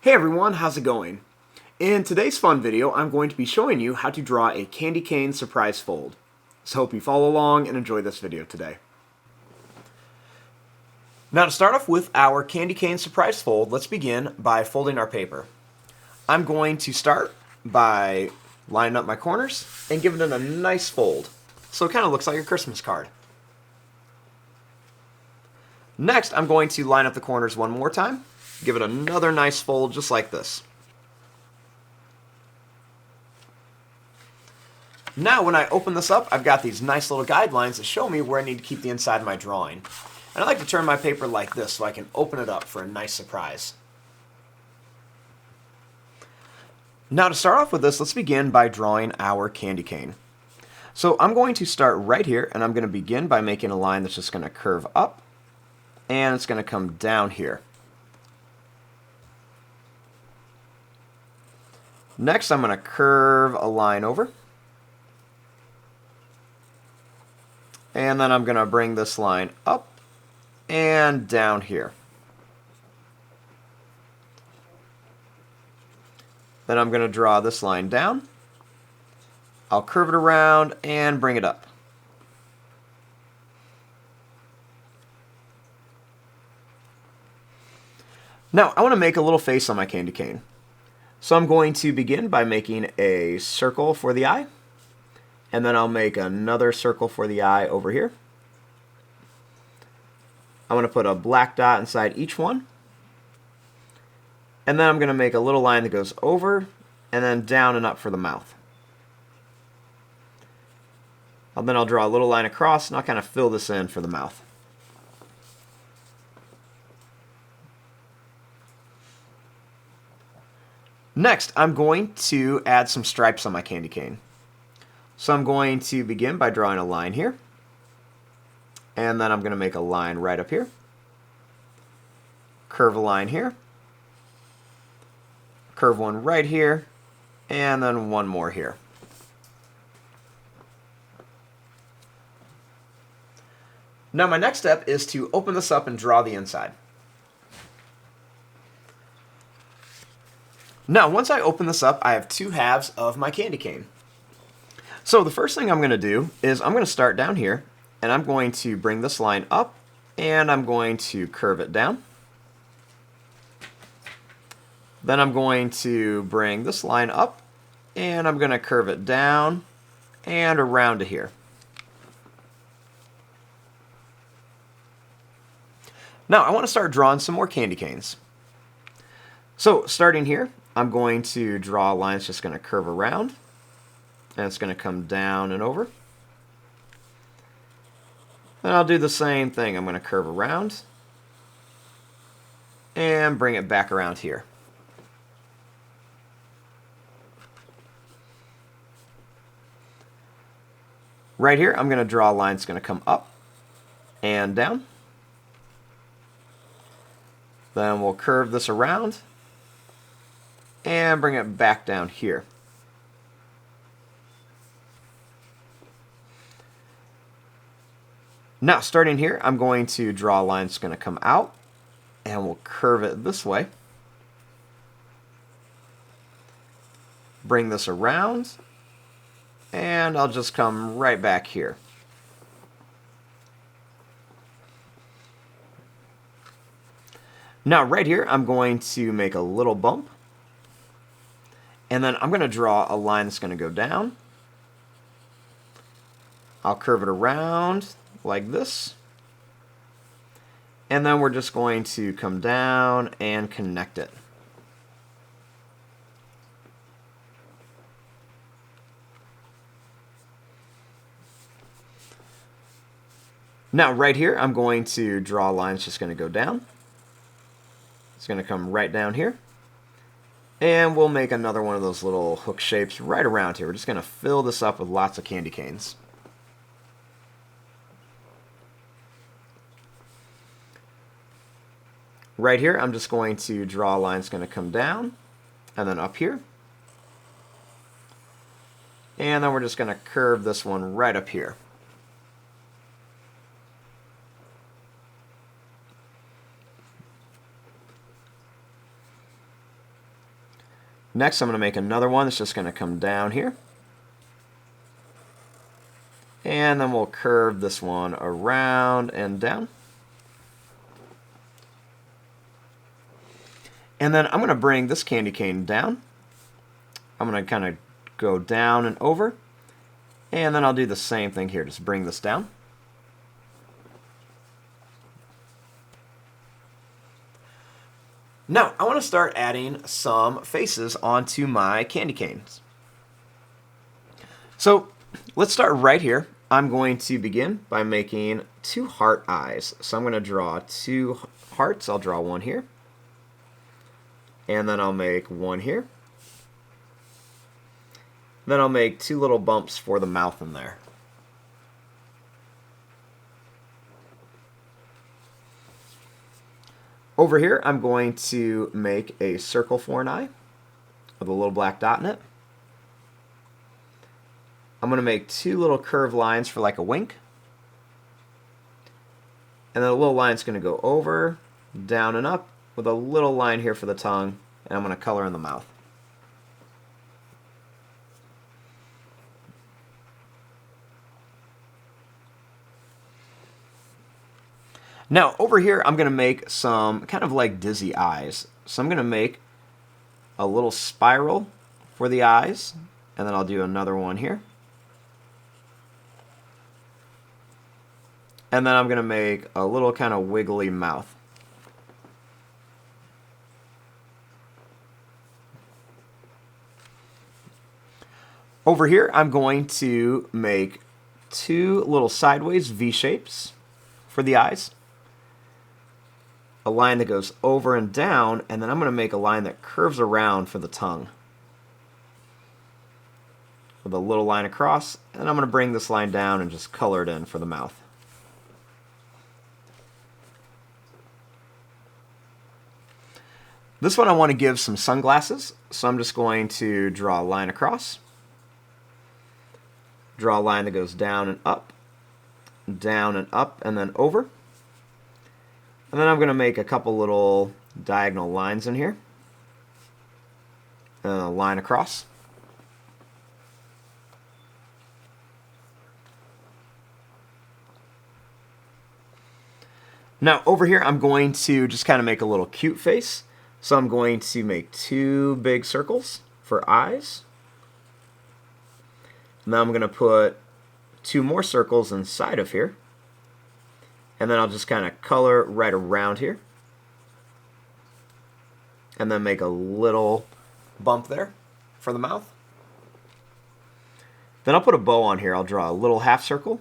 Hey everyone, how's it going? In today's fun video, I'm going to be showing you how to draw a candy cane surprise fold. So hope you follow along and enjoy this video today. Now to start off with our candy cane surprise fold, let's begin by folding our paper. I'm going to start by lining up my corners and giving it a nice fold, so it kind of looks like a Christmas card. Next, I'm going to line up the corners one more time, give it another nice fold just like this. Now when I open this up, I've got these nice little guidelines that show me where I need to keep the inside of my drawing. And I like to turn my paper like this so I can open it up for a nice surprise. Now to start off with this, let's begin by drawing our candy cane. So I'm going to start right here, and I'm going to begin by making a line that's just going to curve up, and it's going to come down here. Next, I'm going to curve a line over. And then I'm going to bring this line up and down here. Then I'm going to draw this line down. I'll curve it around and bring it up. Now, I want to make a little face on my candy cane. So I'm going to begin by making a circle for the eye. And then I'll make another circle for the eye over here. I'm going to put a black dot inside each one. And then I'm going to make a little line that goes over and then down and up for the mouth. And then I'll draw a little line across and I'll kind of fill this in for the mouth. Next, I'm going to add some stripes on my candy cane. So I'm going to begin by drawing a line here. And then I'm going to make a line right up here. Curve a line here. Curve one right here. And then one more here. Now my next step is to open this up and draw the inside. Now once I open this up, I have two halves of my candy cane. So the first thing I'm going to do is I'm going to start down here, and I'm going to bring this line up, and I'm going to curve it down. Then I'm going to bring this line up, and I'm going to curve it down and around to here. Now I want to start drawing some more candy canes. So starting here, I'm going to draw a line that's just going to curve around. And it's going to come down and over. Then I'll do the same thing. I'm going to curve around and bring it back around here. Right here, I'm going to draw a line that's going to come up and down. Then we'll curve this around and bring it back down here. Now, starting here, I'm going to draw a line that's going to come out, and we'll curve it this way. Bring this around, and I'll just come right back here. Now, right here, I'm going to make a little bump, and then I'm going to draw a line that's going to go down. I'll curve it around like this, and then we're just going to come down and connect it. Now right here I'm going to draw a line that's just going to go down. It's going to come right down here, and we'll make another one of those little hook shapes right around here. We're just going to fill this up with lots of candy canes. Right here, I'm just going to draw a line that's going to come down, and then up here. And then we're just going to curve this one right up here. Next, I'm going to make another one that's just going to come down here. And then we'll curve this one around and down. And then I'm going to bring this candy cane down. I'm going to kind of go down and over. And then I'll do the same thing here. Just bring this down. Now, I want to start adding some faces onto my candy canes. So, let's start right here. I'm going to begin by making 2 heart eyes. So I'm going to draw 2 hearts. I'll draw one here. And then I'll make one here. Then I'll make 2 little bumps for the mouth in there. Over here, I'm going to make a circle for an eye with a little black dot in it. I'm going to make 2 little curved lines for like a wink. And then a little line's going to go over, down, and up with a little line here for the tongue. And I'm going to color in the mouth. Now, over here, I'm going to make some kind of like dizzy eyes. So I'm going to make a little spiral for the eyes, and then I'll do another one here. And then I'm going to make a little kind of wiggly mouth. Over here, I'm going to make 2 little sideways V shapes for the eyes. A line that goes over and down, and then I'm going to make a line that curves around for the tongue. With a little line across, and I'm going to bring this line down and just color it in for the mouth. This one I want to give some sunglasses, so I'm just going to draw a line across. Draw a line that goes down and up, and then over. And then I'm going to make a couple little diagonal lines in here. And a line across. Now over here I'm going to just kind of make a little cute face. So I'm going to make 2 big circles for eyes. And then I'm going to put 2 more circles inside of here. And then I'll just kind of color right around here. And then make a little bump there for the mouth. Then I'll put a bow on here. I'll draw a little half circle.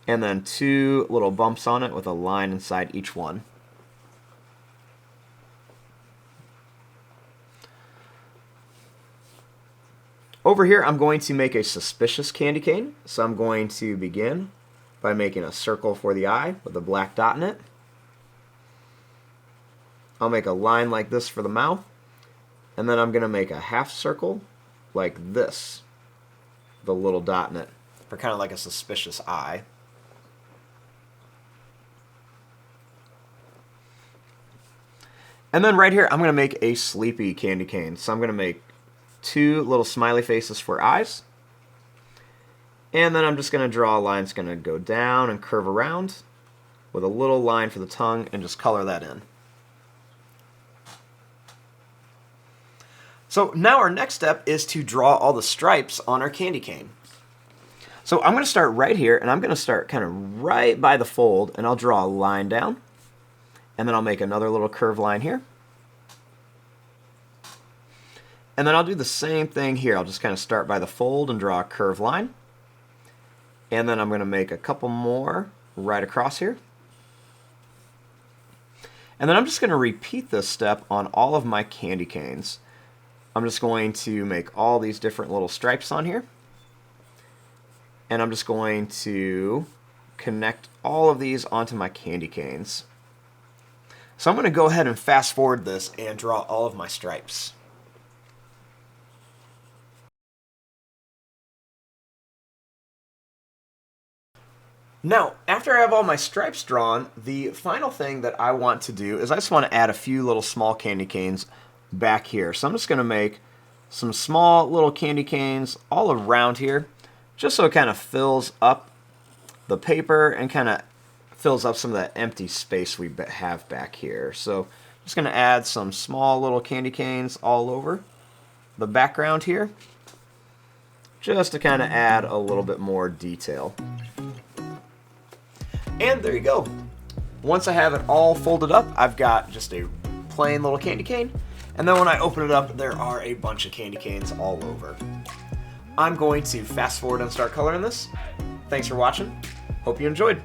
And then 2 little bumps on it with a line inside each one. Over here, I'm going to make a suspicious candy cane. So I'm going to begin by making a circle for the eye with a black dot in it. I'll make a line like this for the mouth, and then I'm going to make a half circle like this, with a little dot in it, for kind of like a suspicious eye. And then right here, I'm going to make a sleepy candy cane. So I'm going to make 2 little smiley faces for eyes. And then I'm just going to draw a line that's going to go down and curve around with a little line for the tongue and just color that in. So now our next step is to draw all the stripes on our candy cane. So I'm going to start right here, and I'm going to start kind of right by the fold, and I'll draw a line down. And then I'll make another little curved line here. And then I'll do the same thing here. I'll just kind of start by the fold and draw a curved line. And then I'm going to make a couple more right across here. And then I'm just going to repeat this step on all of my candy canes. I'm just going to make all these different little stripes on here. And I'm just going to connect all of these onto my candy canes. So I'm going to go ahead and fast forward this and draw all of my stripes. Now, after I have all my stripes drawn, the final thing that I want to do is I just want to add a few little small candy canes back here. So I'm just going to make some small little candy canes all around here, just so it kind of fills up the paper and kind of fills up some of that empty space we have back here. So I'm just going to add some small little candy canes all over the background here, just to kind of add a little bit more detail. And there you go. Once I have it all folded up, I've got just a plain little candy cane, and then when I open it up, there are a bunch of candy canes all over. I'm going to fast forward and start coloring this. Thanks for watching. Hope you enjoyed.